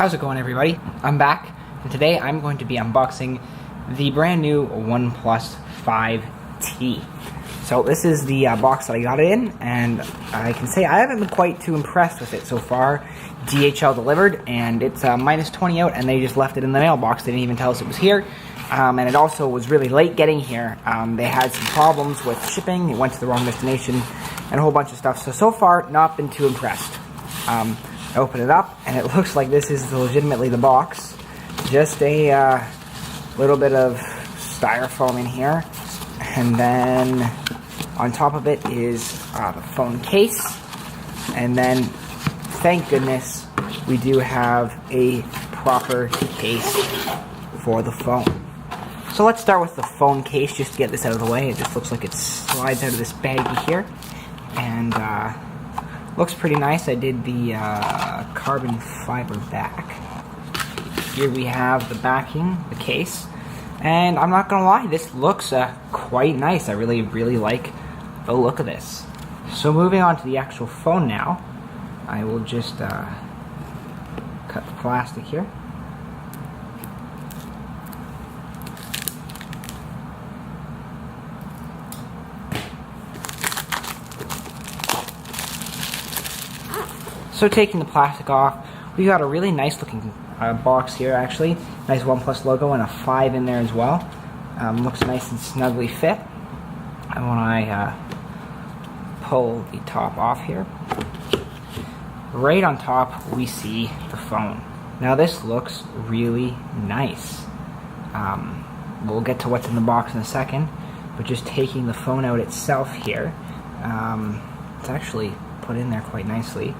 How's it going, everybody? I'm back, and today I'm going to be unboxing the brand new OnePlus 5T. So this is the box that I got it in, and I can say I haven't been quite too impressed with it so far. DHL delivered, and it's minus 20 out, and they just left it in the mailbox. They didn't even tell us it was here, and it also was really late getting here. They had some problems with shipping, it went to the wrong destination, and a whole bunch of stuff. So far, not been too impressed. Open it up, and it looks like this is legitimately the box. Just a little bit of styrofoam in here, and then on top of it is the phone case, and then thank goodness we do have a proper case for the phone. So let's start with the phone case, just to get this out of the way. It just looks like it slides out of this baggie here, and looks pretty nice. I did the carbon fiber back. Here we have the backing, the case, and I'm not gonna lie, this looks quite nice. I really like the look of this. So moving on to the actual phone now, I will just cut the plastic here. So taking the plastic off, we got a really nice looking box here actually. Nice OnePlus logo and a 5 in there as well. Looks nice and snugly fit. And when I pull the top off here, right on top we see the phone. Now this looks really nice. We'll get to what's in the box in a second, but just taking the phone out itself here, it's actually put in there quite nicely.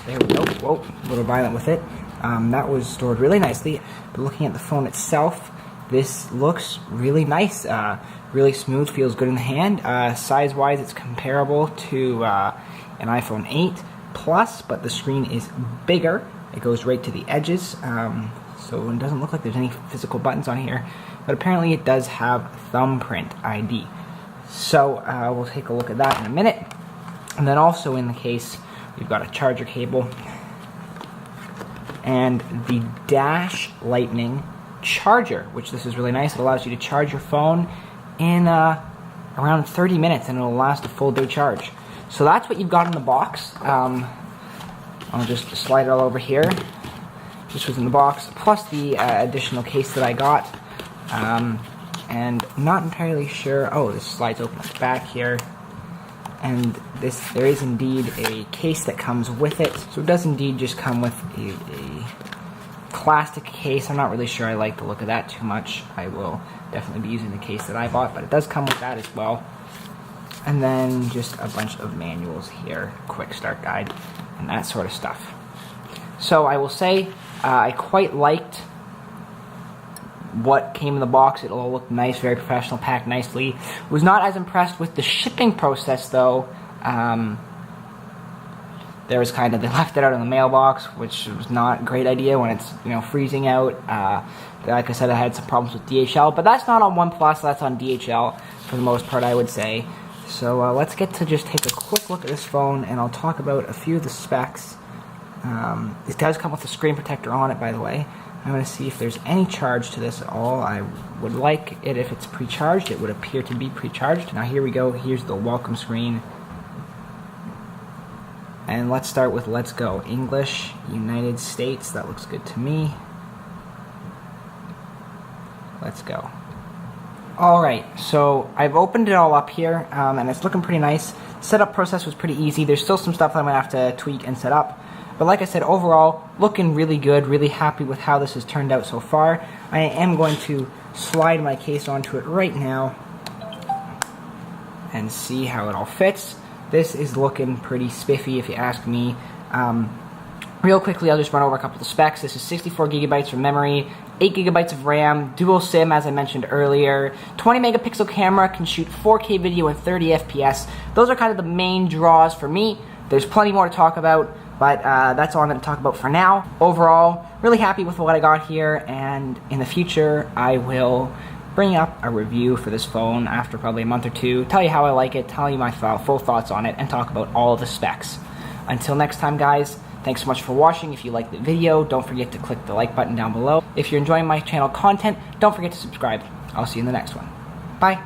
There we go. Whoa, a little violent with it. That was stored really nicely. But looking at the phone itself, this looks really nice. Really smooth, feels good in the hand. Size-wise, it's comparable to an iPhone 8 Plus, but the screen is bigger. It goes right to the edges, so it doesn't look like there's any physical buttons on here. But apparently it does have thumbprint ID. So we'll take a look at that in a minute. And then also in the case, we've got a charger cable and the Dash Lightning charger, which this is really nice. It allows you to charge your phone in around 30 minutes, and it'll last a full day charge. So that's what you've got in the box. I'll just slide it all over here. This was in the box, plus the additional case that I got. And I'm not entirely sure. Oh, this slides open at the back here. And there is indeed a case that comes with it. So it does indeed just come with a plastic case. I'm not really sure I like the look of that too much. I will definitely be using the case that I bought, but it does come with that as well. And then just a bunch of manuals here, quick start guide, and that sort of stuff. So I will say I quite liked what came in the box. It all looked nice, very professional, packed nicely. Was not as impressed with the shipping process though. There was they left it out in the mailbox, which was not a great idea when it's freezing out. Like I said, I had some problems with DHL, but that's not on OnePlus, that's on DHL for the most part, I would say. So let's get to just take a quick look at this phone, and I'll talk about a few of the specs. It does come with a screen protector on it, by the way. I'm going to see if there's any charge to this at all. I would like it if it's pre-charged. It would appear to be pre-charged. Now here we go. Here's the welcome screen. And let's start with let's go. English, United States. That looks good to me. Let's go. Alright, so I've opened it all up here, and it's looking pretty nice. Setup process was pretty easy. There's still some stuff that I'm going to have to tweak and set up. But like I said, overall, looking really good, really happy with how this has turned out so far. I am going to slide my case onto it right now and see how it all fits. This is looking pretty spiffy if you ask me. Real quickly, I'll just run over a couple of the specs. This is 64 gigabytes of memory, 8 gigabytes of RAM, dual SIM as I mentioned earlier, 20 megapixel camera, can shoot 4K video and 30 FPS. Those are kind of the main draws for me. There's plenty more to talk about, but that's all I'm going to talk about for now. Overall, really happy with what I got here, and in the future I will bring up a review for this phone after probably a month or two, tell you how I like it, tell you my full thoughts on it, and talk about all of the specs. Until next time, guys, Thanks so much for watching. If you liked the video, don't forget to click the like button down below. If you're enjoying my channel content, don't forget to subscribe. I'll see you in the next one. Bye.